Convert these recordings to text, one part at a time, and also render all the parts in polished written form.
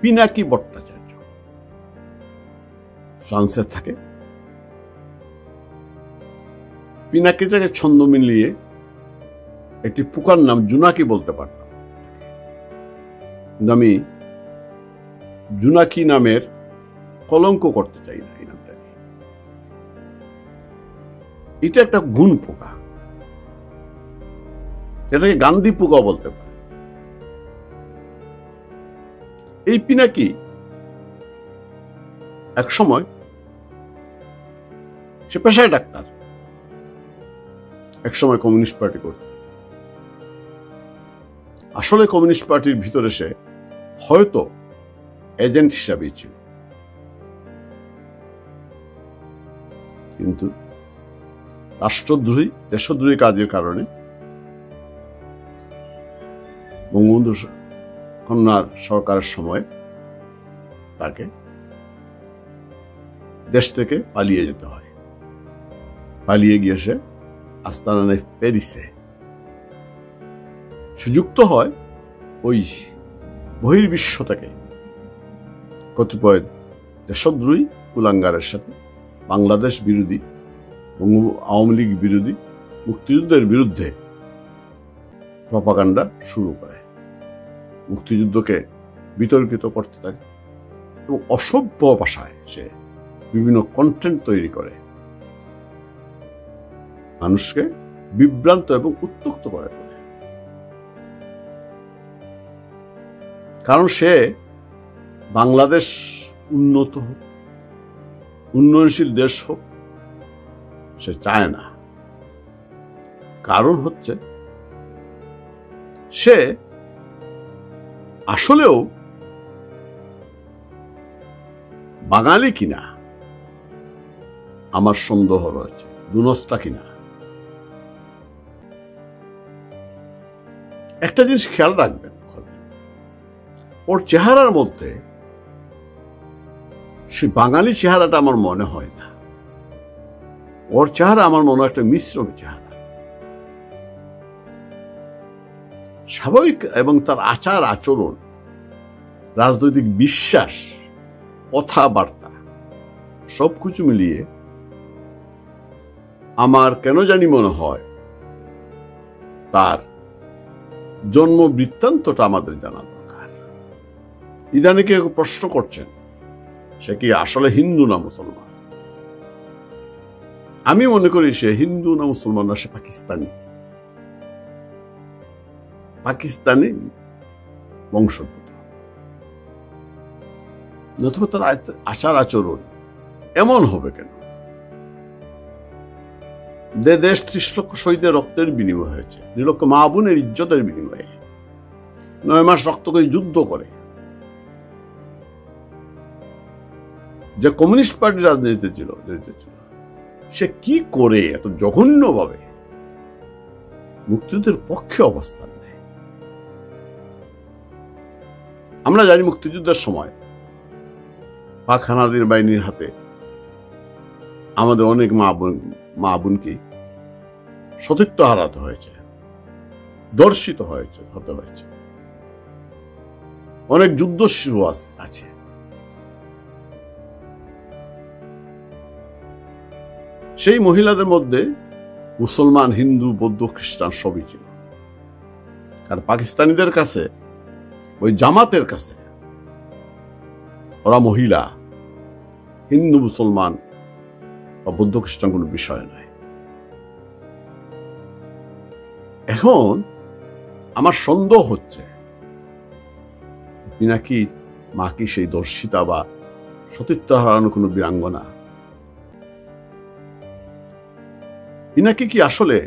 পিনাকি ভট্টাচার্য ফ্রান্সে থাকে। পিনাকিটাকে ছন্দ মিলিয়ে একটি পোকার নাম জোনাকি বলতে পারতাম, কিন্তু আমি জোনাকি নামের কলঙ্ক করতে চাই না এই নামটা নিয়ে। এটা একটা গুণ পোকা, এটাকে গান্ধী পোকা বলতে পারে। এই পিনাকি এক সময় সে পেশায় ডাক্তার, এক সময় কমিউনিস্ট পার্টি করত। আসলে কমিউনিস্ট পার্টির ভিতরে সে হয়তো এজেন্ট হিসাবেই ছিল, কিন্তু রাষ্ট্রদ্রোহী দেশদ্রোহী কাজের কারণে বঙ্গবন্ধু কন্যার সরকারের সময় তাকে দেশ থেকে পালিয়ে যেতে হয়। পালিয়ে গিয়ে সে আস্তানা প্যারিসে সুযুক্ত হয় ওই বহির্বিশ্ব থেকে কতিপয় দেশদ্রোহী কুলাঙ্গারের সাথে, বাংলাদেশ বিরোধী, আওয়ামী লীগ বিরোধী, মুক্তিযুদ্ধের বিরুদ্ধে প্রপাগান্ডা শুরু করে, মুক্তিযুদ্ধকে বিতর্কিত করতে থাকে এবং অসভ্য ভাষায় সে বিভিন্ন কন্টেন্ট তৈরি করে মানুষকে বিভ্রান্ত এবং উত্ত্যক্ত করে। কারণ সে বাংলাদেশ উন্নত হোক, উন্নয়নশীল দেশ হোক সে চায় না। কারণ হচ্ছে সে আসলেও বাঙালি কিনা আমার সন্দেহ রয়েছে, দুনস্তা কিনা। একটা জিনিস খেয়াল রাখবেন, ওর চেহারার মধ্যে সে বাঙালি চেহারাটা আমার মনে হয় না। ওর চেহারা আমার মনে হয় একটা মিশ্র চেহারা। স্বাভাবিক এবং তার আচার আচরণ, রাজনৈতিক বিশ্বাস, কথাবার্তা সবকিছু মিলিয়ে আমার কেন জানি মনে হয় তার জন্ম বৃত্তান্তটা আমাদের জানা দরকার। ইদানিং কেউ প্রশ্ন করছেন সে কি আসলে হিন্দু না মুসলমান। আমি মনে করি সে হিন্দু না মুসলমান না, সে পাকিস্তানি, পাকিস্তানি বংশোদ্ভূত। নতুবা তার আচার আচরণ এমন হবে কেন? দেশ ৩০ লক্ষ শহীদের রক্তের বিনিময় হয়েছে, ২ লক্ষ মা বোনের ইজ্জতের বিনিময়ে ৯ মাস রক্ত করে যুদ্ধ করে, যে কমিউনিস্ট পার্টি রাজনীতিতে ছিল, সে কি করে এত জঘন্যভাবে মুক্তিযুদ্ধের পক্ষে অবস্থান নেয়? আমরা জানি মুক্তিযুদ্ধের সময় পাক হানাদার বাহিনীর হাতে আমাদের অনেক মা বোনকে সতীত্ব হারাতে হয়েছে, দর্শিত হতে হয়েছে। অনেক যুদ্ধ শিশু আছে। সেই মহিলাদের মধ্যে মুসলমান, হিন্দু, বৌদ্ধ, খ্রিস্টান সবই ছিল। কারণ পাকিস্তানিদের কাছে, ওই জামাতের কাছে ওরা মহিলা, হিন্দু, মুসলমান বা বৌদ্ধ, খ্রিস্টান কোনো বিষয় নয়। এখন আমার সন্দেহ হচ্ছে পিনাকি মা কি সেই দর্শিতা বা সতীত্ব হারানো কোনো বীরাঙ্গনা? পিনাকি কি আসলে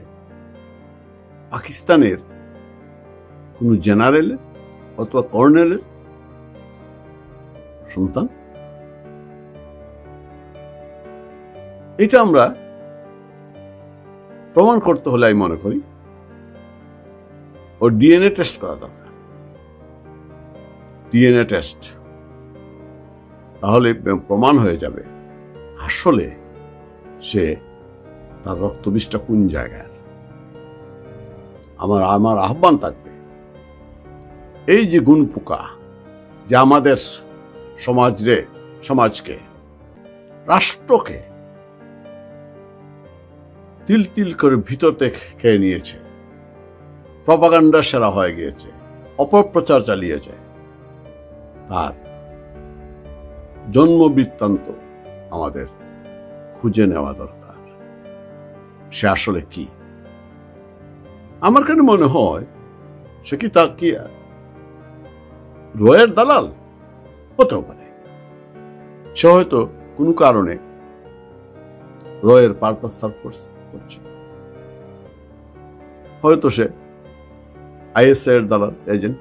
পাকিস্তানের কোন জেনারেলের অথবা কর্নেলের সন্তান? এটা আমরা প্রমাণ করতে হলে আমি মনে করি ওর ডিএনএ টেস্ট করা দরকার। ডিএনএ টেস্ট, তাহলে প্রমাণ হয়ে যাবে আসলে সে তার রক্তবীজটা কোন জায়গায়। আমার আহ্বান থাকবে, এই যে গুণ পোকা যে আমাদের সমাজকে রাষ্ট্রকে তিল তিল করে ভিতরতে খেয়ে নিয়েছে, প্রপাগান্ডা সেরা হয়ে গিয়েছে, অপপ্রচার চালিয়েছে, তার জন্ম বৃত্তান্ত আমাদের খুঁজে নেওয়া দরকার। সে আসলে কি? আমার কেন মনে হয় সে কি রয়ের দালাল হতেও পারে। সে হয়তো কোনো কারণে রয়ের পারপাস সার্ভ করছে, হয়তো সে আইএসআই এর দালাল এজেন্ট,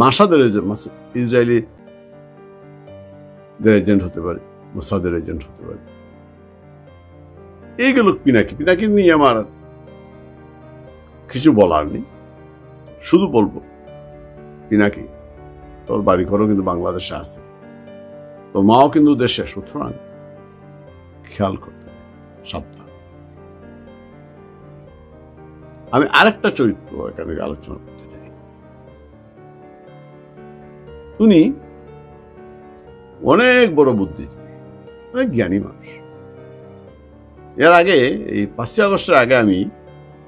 মাসাদের ইসরায়েলি এজেন্ট হতে পারে, মোসাদের এজেন্ট হতে পারে। এইগুলো পিনাকি নিয়ে আমার কিছু বলার নেই। শুধু বলবো, পিনাকি তোর বাড়ি ঘরও কিন্তু বাংলাদেশে আছে, তোর মাও কিন্তু দেশে, সুতরাং খেয়াল করতে হবে, সাবধান। আমি আরেকটা চরিত্র এখানে আলোচনা করতে চাই। উনি অনেক বড় বুদ্ধিজীবী, অনেক জ্ঞানী মানুষ। এর আগে এই 5ই আগস্টের আগে আমি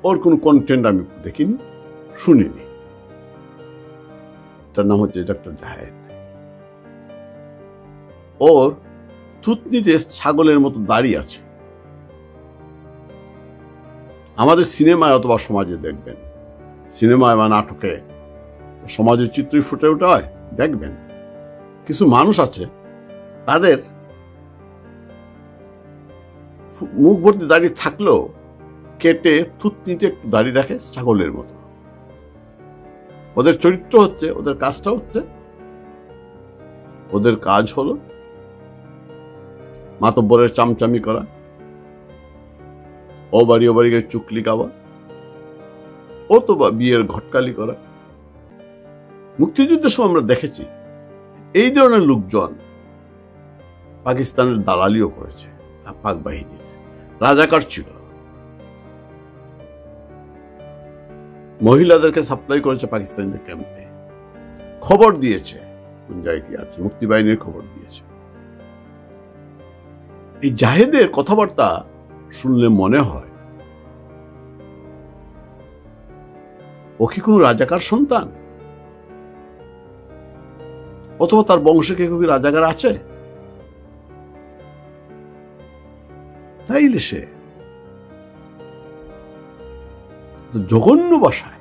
ওর কোনো কন্টেন্ট আমি দেখিনি, শুনিনি। তার নাম হচ্ছে ডক্টর জাহেদ। ওর থুতনিতে ছাগলের মতো দাড়ি আছে। আমাদের সিনেমায় অথবা সমাজে দেখবেন, সিনেমায় বা নাটকে সমাজের চিত্রই ফুটে ওঠে হয়, দেখবেন কিছু মানুষ আছে তাদের মুখ ভর্তি দাড়ি থাকলেও কেটে থুতনিতে একটু দাড়ি রাখে ছাগলের মতো। ওদের চরিত্র হচ্ছে, ওদের কাজটা হচ্ছে, ওদের কাজ হলো মাতব্বরের চামচামি করা, ও বাড়িকে চুকলি গাওয়া, অথবা বিয়ের ঘটকালি করা। মুক্তিযুদ্ধের সময় আমরা দেখেছি এই ধরনের লোকজন পাকিস্তানের দালালিও করেছে, পাক বাহিনীর রাজাকার ছিল, মহিলাদেরকে সাপ্লাই করেছে পাকিস্তানিদের ক্যাম্পে, খবর দিয়েছে কোন জায়গায় কি আছে, মুক্তিবাহিনীর খবর দিয়েছে। এই জাহেদের কথাবার্তা শুনলে মনে হয় ও কি কোনো রাজাকার সন্তান, অথবা তার বংশে কেউ কি রাজাকার আছে? তাইলে সে জঘন্য ভাষায়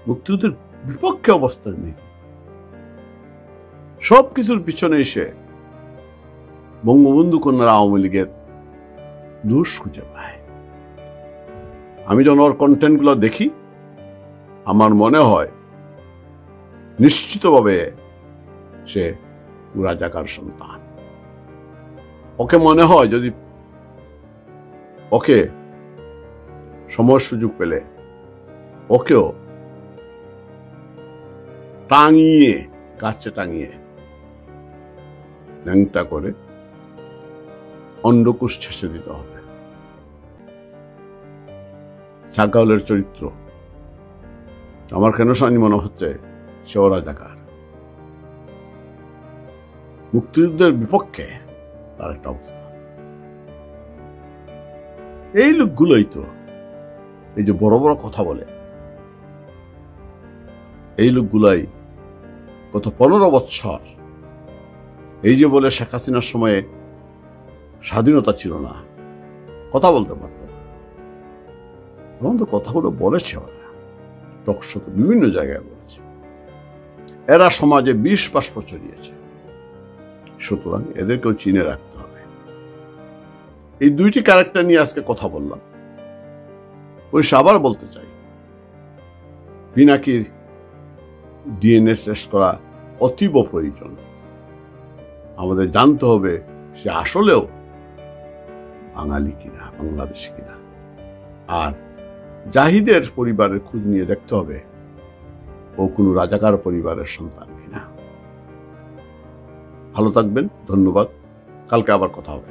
মুক্তিযুদ্ধের বিপক্ষে অবস্থান নেই, সবকিছুর পিছনে এসে বঙ্গবন্ধু কন্যার আওয়ামী লীগের দোষ খুঁজে পায়। আমি যখন ওর কন্টেন্ট গুলো দেখি, আমার মনে হয় নিশ্চিতভাবে সে রাজাকার সন্তান। ওকে মনে হয় যদি ওকে সময় সুযোগ পেলে ওকেও টাঙিয়ে, গাছে টাঙিয়ে ন্যাংটা করে অন্ডকুশ ছেঁচে দিতে হবে। ছাগলের চরিত্র আমার কেন জানি মনে হচ্ছে সে রাজাকার, মুক্তিযুদ্ধের বিপক্ষে তার একটা অবস্থা। এই লোকগুলোই তো এই যে বড় বড় কথা বলে, এই লোকগুলাই গত 15 বছর এই যে বলে শেখ হাসিনার সময়ে স্বাধীনতা ছিল না, কথা বলতে পারত না, এবং তো কথাগুলো বলেছে ওরা টকশোতে বিভিন্ন জায়গায় বলেছে। এরা সমাজে বিষ বাষ্প ছড়িয়েছে, সুতরাং এদেরকেও চিনে রাখতে হবে। এই দুইটি ক্যারেক্টার নিয়ে আজকে কথা বললাম। পরিশেষে আবার বলতে চাই, পিনাকির ডিএনএ টেস্ট করা অতীব প্রয়োজন। আমাদের জানতে হবে সে আসলেও বাঙালি কিনা, বাংলাদেশি কিনা। আর জাহিদের পরিবারের খোঁজ নিয়ে দেখতে হবে ও কোনো রাজাকার পরিবারের সন্তান কিনা। ভালো থাকবেন, ধন্যবাদ। কালকে আবার কথা হবে।